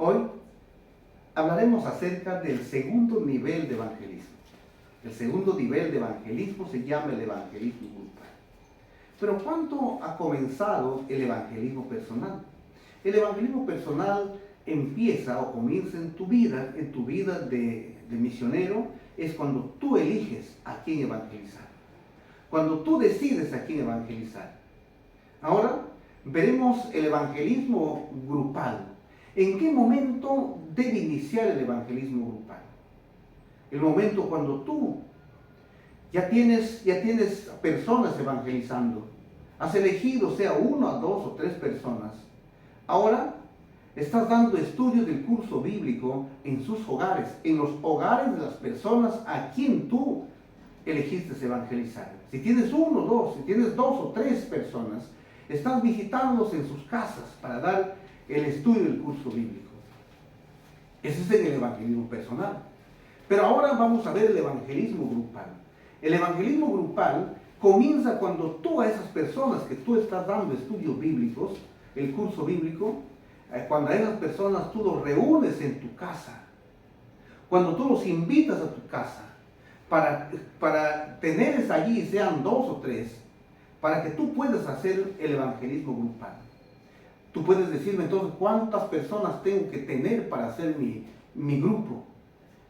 Hoy hablaremos acerca del segundo nivel de evangelismo. El segundo nivel de evangelismo se llama el evangelismo grupal. Pero ¿cuándo ha comenzado el evangelismo personal? El evangelismo personal empieza o comienza en tu vida de misionero, es cuando tú eliges a quién evangelizar. Cuando tú decides a quién evangelizar. Ahora veremos el evangelismo grupal. ¿En qué momento debe iniciar el evangelismo grupal? El momento cuando tú ya tienes personas evangelizando. Has elegido, sea una, dos o tres personas. Ahora estás dando estudios del curso bíblico en sus hogares, en los hogares de las personas a quien tú elegiste evangelizar. Si tienes uno, dos, si tienes dos o tres personas, estás visitándolos en sus casas para dar el estudio del curso bíblico. Ese es en el evangelismo personal. Pero ahora vamos a ver el evangelismo grupal. El evangelismo grupal comienza cuando tú a esas personas que tú estás dando estudios bíblicos, el curso bíblico, cuando a esas personas tú los reúnes en tu casa, cuando tú los invitas a tu casa, para tenerles allí, sean dos o tres, para que tú puedas hacer el evangelismo grupal. Tú puedes decirme entonces cuántas personas tengo que tener para hacer mi grupo.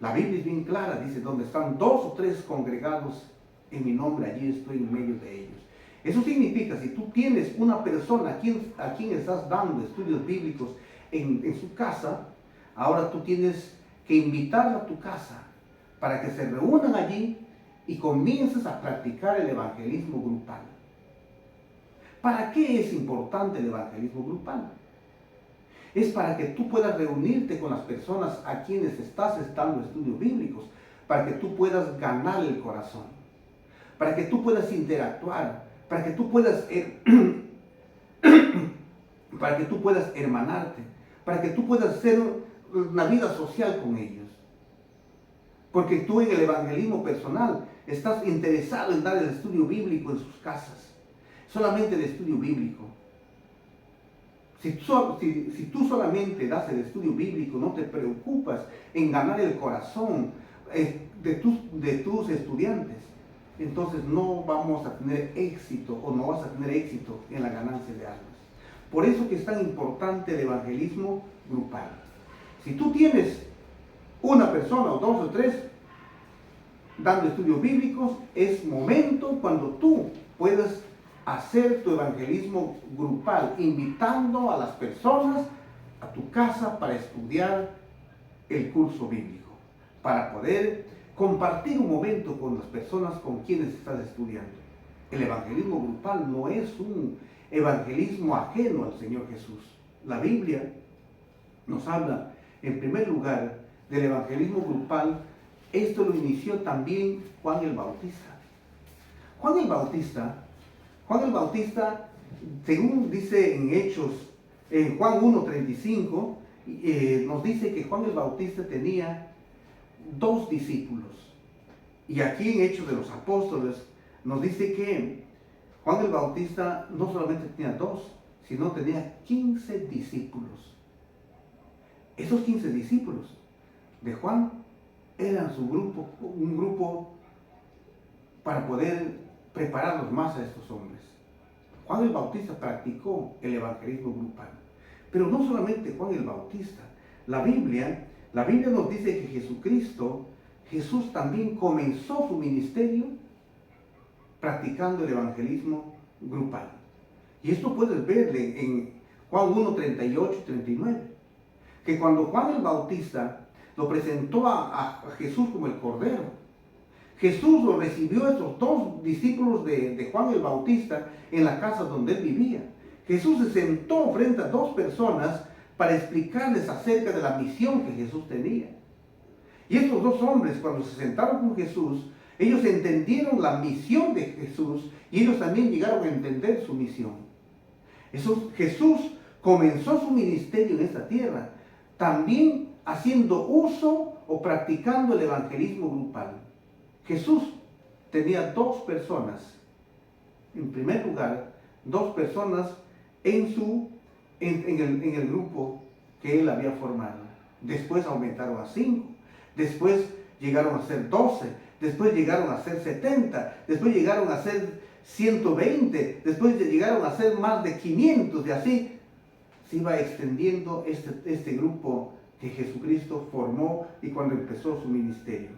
La Biblia es bien clara, dice, donde están dos o tres congregados en mi nombre, allí estoy en medio de ellos. Eso significa, si tú tienes una persona a quien estás dando estudios bíblicos en su casa, ahora tú tienes que invitarla a tu casa para que se reúnan allí y comiences a practicar el evangelismo grupal. ¿Para qué es importante el evangelismo grupal? Es para que tú puedas reunirte con las personas a quienes estás dando estudios bíblicos, para que tú puedas ganar el corazón, para que tú puedas interactuar, para que tú puedas hermanarte, para que tú puedas hacer una vida social con ellos. Porque tú en el evangelismo personal estás interesado en dar el estudio bíblico en sus casas, solamente el estudio bíblico. Si tú solamente das el estudio bíblico, no te preocupas en ganar el corazón de tus estudiantes, entonces no vamos a tener éxito o no vas a tener éxito en la ganancia de almas. Por eso que es tan importante el evangelismo grupal. Si tú tienes una persona o dos o tres dando estudios bíblicos, es momento cuando tú puedas hacer tu evangelismo grupal, invitando a las personas a tu casa para estudiar el curso bíblico, para poder compartir un momento con las personas con quienes estás estudiando. El evangelismo grupal no es un evangelismo ajeno al Señor Jesús. La Biblia nos habla, en primer lugar, del evangelismo grupal. Esto lo inició también Juan el Bautista. Juan el Bautista, según dice en Hechos, en Juan 1:35, nos dice que Juan el Bautista tenía 2 discípulos. Y aquí en Hechos de los Apóstoles nos dice que Juan el Bautista no solamente tenía 2, sino tenía 15 discípulos. Esos 15 discípulos de Juan eran su grupo, un grupo para poder prepararlos más a estos hombres. Juan el Bautista practicó el evangelismo grupal. Pero no solamente Juan el Bautista. La Biblia nos dice que Jesús también comenzó su ministerio practicando el evangelismo grupal. Y esto puedes ver en Juan 1:38 y 39. Que cuando Juan el Bautista lo presentó a Jesús como el Cordero, Jesús lo recibió a estos 2 discípulos de Juan el Bautista en la casa donde él vivía. Jesús se sentó frente a 2 personas para explicarles acerca de la misión que Jesús tenía. Y estos 2 hombres, cuando se sentaron con Jesús, ellos entendieron la misión de Jesús y ellos también llegaron a entender su misión. Jesús comenzó su ministerio en esta tierra, también haciendo uso o practicando el evangelismo grupal. Jesús tenía 2 personas, en primer lugar, 2 personas en el grupo que él había formado. Después aumentaron a 5, después llegaron a ser 12, después llegaron a ser 70, después llegaron a ser 120, después llegaron a ser más de 500, y así se iba extendiendo este grupo que Jesucristo formó y cuando empezó su ministerio.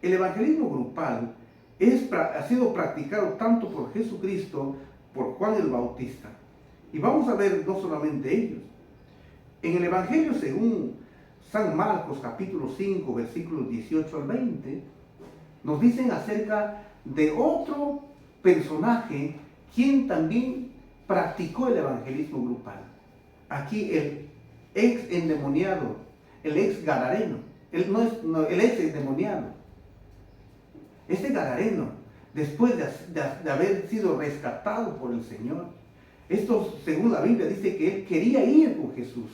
El evangelismo grupal ha sido practicado tanto por Jesucristo, por Juan el Bautista. Y vamos a ver no solamente ellos. En el Evangelio según San Marcos capítulo 5 versículos 18 al 20, nos dicen acerca de otro personaje quien también practicó el evangelismo grupal. Aquí el ex endemoniado, el ex gadareno, el ex endemoniado. Este gadareno, después de haber sido rescatado por el Señor, esto según la Biblia dice que él quería ir con Jesús,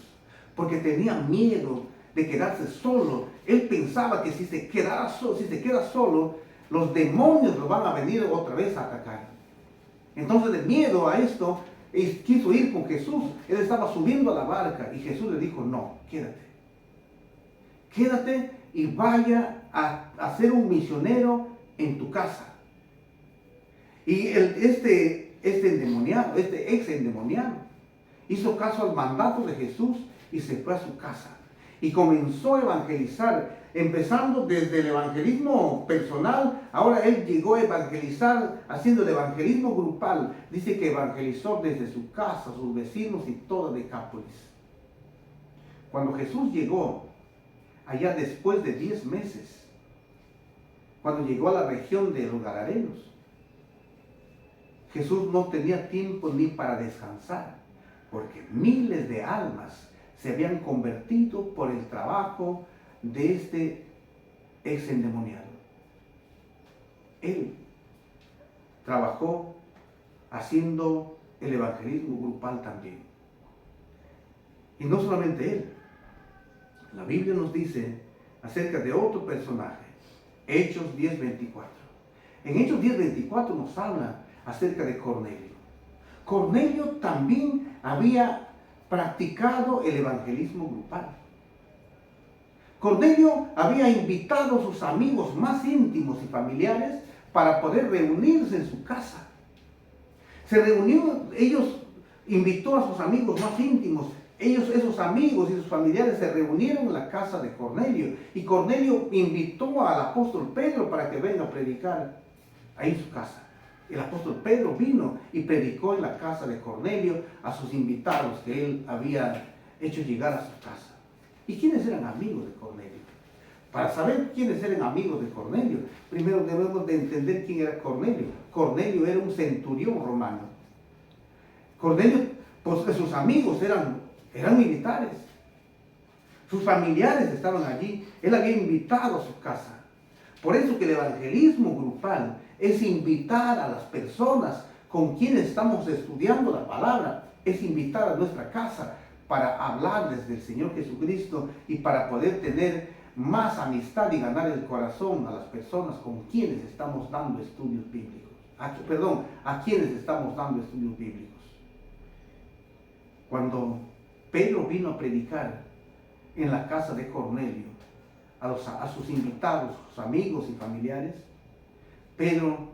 porque tenía miedo de quedarse solo. Él pensaba que si se queda solo, los demonios lo van a venir otra vez a atacar. Entonces, de miedo a esto, él quiso ir con Jesús. Él estaba subiendo a la barca y Jesús le dijo: no, quédate y vaya a ser un misionero en tu casa. Y este ex endemoniado hizo caso al mandato de Jesús y se fue a su casa y comenzó a evangelizar, empezando desde el evangelismo personal. Ahora él llegó a evangelizar haciendo el evangelismo grupal. Dice que evangelizó desde su casa, sus vecinos y toda Decápolis. Cuando Jesús llegó allá después de 10 meses, cuando llegó a la región de los Gadarenos, Jesús no tenía tiempo ni para descansar, porque miles de almas se habían convertido por el trabajo de este ex endemoniado. Él trabajó haciendo el evangelismo grupal también. Y no solamente él. La Biblia nos dice acerca de otro personaje, Hechos 10:24. En Hechos 10:24 nos habla acerca de Cornelio. Cornelio también había practicado el evangelismo grupal. Cornelio había invitado a sus amigos más íntimos y familiares para poder reunirse en su casa. Se reunió, invitó a sus amigos más íntimos. Esos amigos y sus familiares se reunieron en la casa de Cornelio. Y Cornelio invitó al apóstol Pedro para que venga a predicar ahí en su casa. El apóstol Pedro vino y predicó en la casa de Cornelio a sus invitados que él había hecho llegar a su casa. ¿Y quiénes eran amigos de Cornelio? Para saber quiénes eran amigos de Cornelio, primero debemos de entender quién era Cornelio. Cornelio era un centurión romano. Cornelio, pues sus amigos eran militares. Sus familiares estaban allí. Él había invitado a su casa. Por eso que el evangelismo grupal es invitar a las personas con quienes estamos estudiando la palabra, es invitar a nuestra casa para hablarles del Señor Jesucristo y para poder tener más amistad y ganar el corazón a las personas con quienes estamos dando estudios bíblicos. A quienes estamos dando estudios bíblicos. Cuando Pedro vino a predicar en la casa de Cornelio, a sus invitados, sus amigos y familiares, Pedro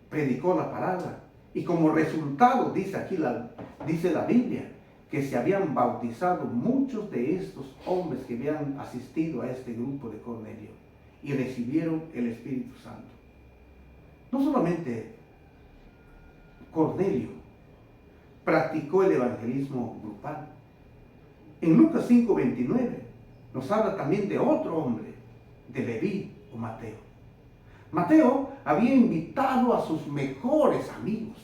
predicó la palabra y como resultado, dice la Biblia, que se habían bautizado muchos de estos hombres que habían asistido a este grupo de Cornelio y recibieron el Espíritu Santo. No solamente Cornelio practicó el evangelismo grupal. En Lucas 5:29 nos habla también de otro hombre, de Leví o Mateo. Mateo había invitado a sus mejores amigos,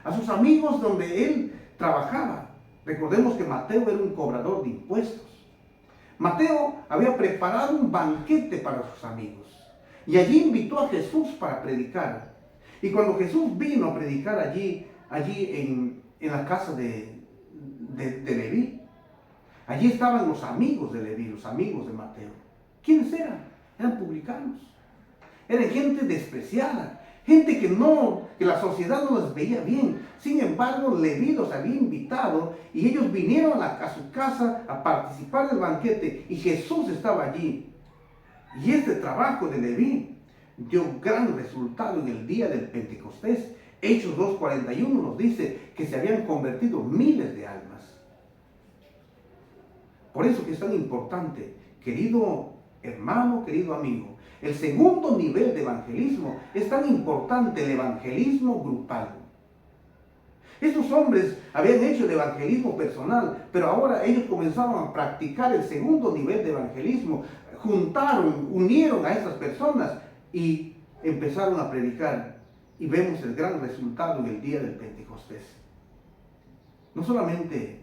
a sus amigos donde él trabajaba. Recordemos que Mateo era un cobrador de impuestos. Mateo había preparado un banquete para sus amigos y allí invitó a Jesús para predicar. Y cuando Jesús vino a predicar allí en la casa de Leví, allí estaban los amigos de Leví, los amigos de Mateo. ¿Quiénes eran? Eran publicanos. Eran gente despreciada, Gente que la sociedad no los veía bien. Sin embargo, Leví los había invitado y ellos vinieron a su casa a participar del banquete y Jesús estaba allí. Y este trabajo de Leví dio gran resultado en el día del Pentecostés. Hechos 2:41 nos dice que se habían convertido miles de almas. Por eso que es tan importante, querido hermano, querido amigo, el segundo nivel de evangelismo es tan importante, el evangelismo grupal. Estos hombres habían hecho el evangelismo personal, pero ahora ellos comenzaron a practicar el segundo nivel de evangelismo. Juntaron, unieron a estas personas y empezaron a predicar. Y vemos el gran resultado en el día del Pentecostés. No solamente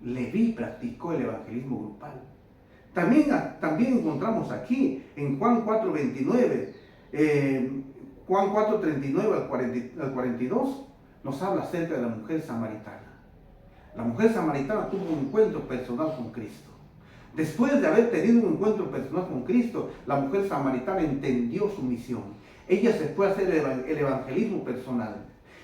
Leví practicó el evangelismo grupal. También encontramos aquí en Juan 4:29, Juan 4:39 al 42, nos habla acerca de la mujer samaritana. La mujer samaritana tuvo un encuentro personal con Cristo. Después de haber tenido un encuentro personal con Cristo, la mujer samaritana entendió su misión. Ella se fue a hacer el evangelismo personal.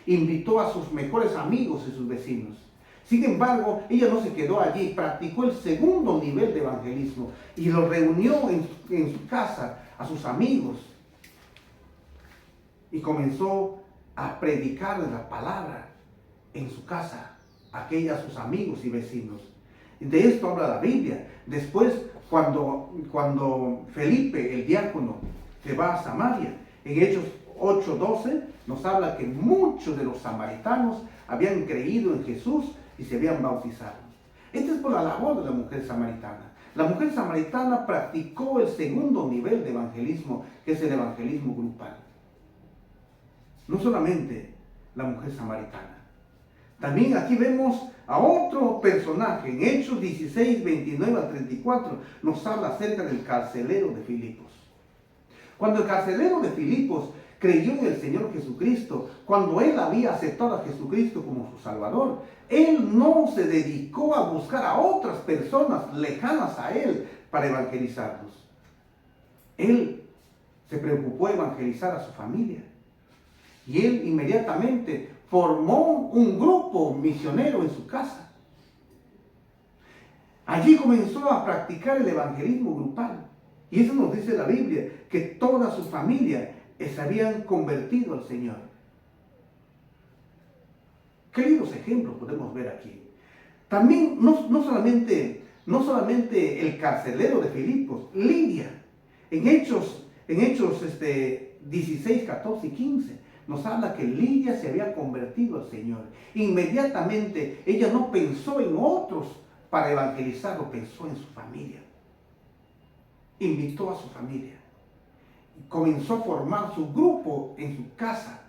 Invitó a sus mejores amigos y sus vecinos. Sin embargo, ella no se quedó allí, practicó el segundo nivel de evangelismo y lo reunió en su casa a sus amigos y comenzó a predicarles la palabra en su casa a sus amigos y vecinos. De esto habla la Biblia. Después, cuando Felipe, el diácono, se va a Samaria, en Hechos 8:12 nos habla que muchos de los samaritanos habían creído en Jesús y se habían bautizado. Esta es por la labor de la mujer samaritana. La mujer samaritana practicó el segundo nivel de evangelismo, que es el evangelismo grupal. No solamente la mujer samaritana. También aquí vemos a otro personaje. En Hechos 16:29 al 34 nos habla acerca del carcelero de Filipos. Cuando el carcelero de Filipos creyó en el Señor Jesucristo, cuando él había aceptado a Jesucristo como su Salvador, él no se dedicó a buscar a otras personas lejanas a él para evangelizarlos. Él se preocupó de evangelizar a su familia. Y él inmediatamente formó un grupo misionero en su casa. Allí comenzó a practicar el evangelismo grupal. Y eso nos dice la Biblia, que toda su familia se habían convertido al Señor. Qué lindos ejemplos podemos ver aquí. También, no solamente el carcelero de Filipos, Lidia, en Hechos 16, 14 y 15, nos habla que Lidia se había convertido al Señor. Inmediatamente ella no pensó en otros para evangelizarlo, pensó en su familia. Invitó a su familia. Comenzó a formar su grupo en su casa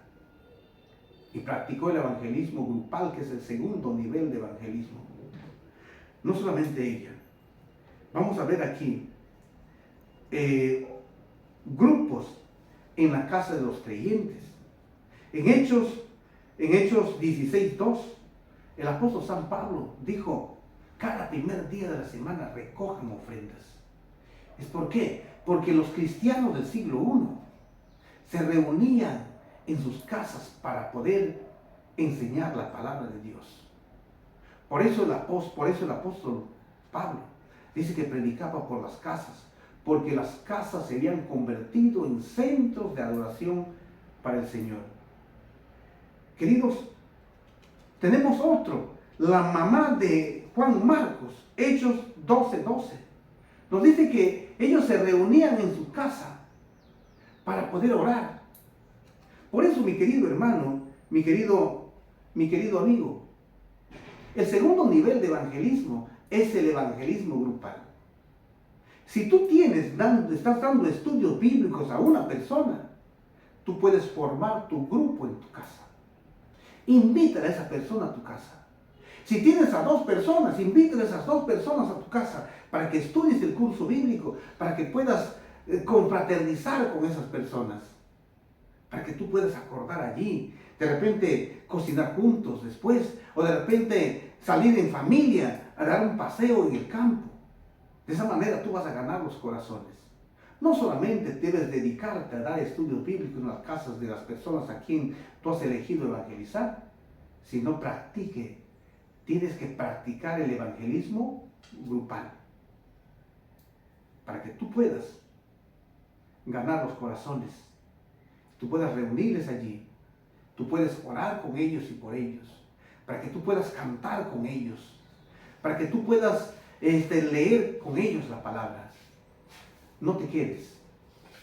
y practicó el evangelismo grupal, que es el segundo nivel de evangelismo. No solamente ella. Vamos a ver aquí grupos en la casa de los creyentes. En Hechos 16:2, el apóstol San Pablo dijo: cada primer día de la semana recojan ofrendas. ¿Es por qué? Porque los cristianos del siglo I se reunían en sus casas para poder enseñar la palabra de Dios. Por eso el apóstol Pablo dice que predicaba por las casas, porque las casas se habían convertido en centros de adoración para el Señor. Queridos, tenemos otro, la mamá de Juan Marcos, Hechos 12:12. Nos dice que ellos se reunían en su casa para poder orar. Por eso, mi querido hermano, mi querido amigo, el segundo nivel de evangelismo es el evangelismo grupal. Si tú estás dando estudios bíblicos a una persona, tú puedes formar tu grupo en tu casa. Invita a esa persona a tu casa. Si tienes a 2 personas, invítale a esas 2 personas a tu casa para que estudies el curso bíblico, para que puedas confraternizar con esas personas, para que tú puedas acordar allí, de repente cocinar juntos después, o de repente salir en familia a dar un paseo en el campo. De esa manera tú vas a ganar los corazones. No solamente debes dedicarte a dar estudios bíblicos en las casas de las personas a quien tú has elegido evangelizar, sino tienes que practicar el evangelismo grupal, para que tú puedas ganar los corazones, tú puedas reunirles allí, tú puedes orar con ellos y por ellos, para que tú puedas cantar con ellos, para que tú puedas leer con ellos la palabra. No te quedes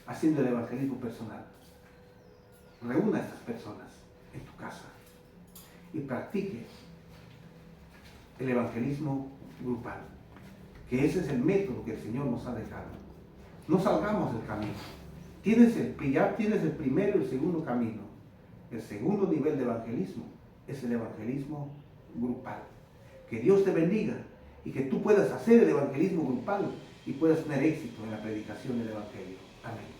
haciendo el evangelismo personal. Reúna a estas personas en tu casa y practique el evangelismo grupal, que ese es el método que el Señor nos ha dejado. No salgamos del camino. Ya tienes el primero y el segundo camino. El segundo nivel de evangelismo es el evangelismo grupal. Que Dios te bendiga y que tú puedas hacer el evangelismo grupal y puedas tener éxito en la predicación del evangelio. Amén.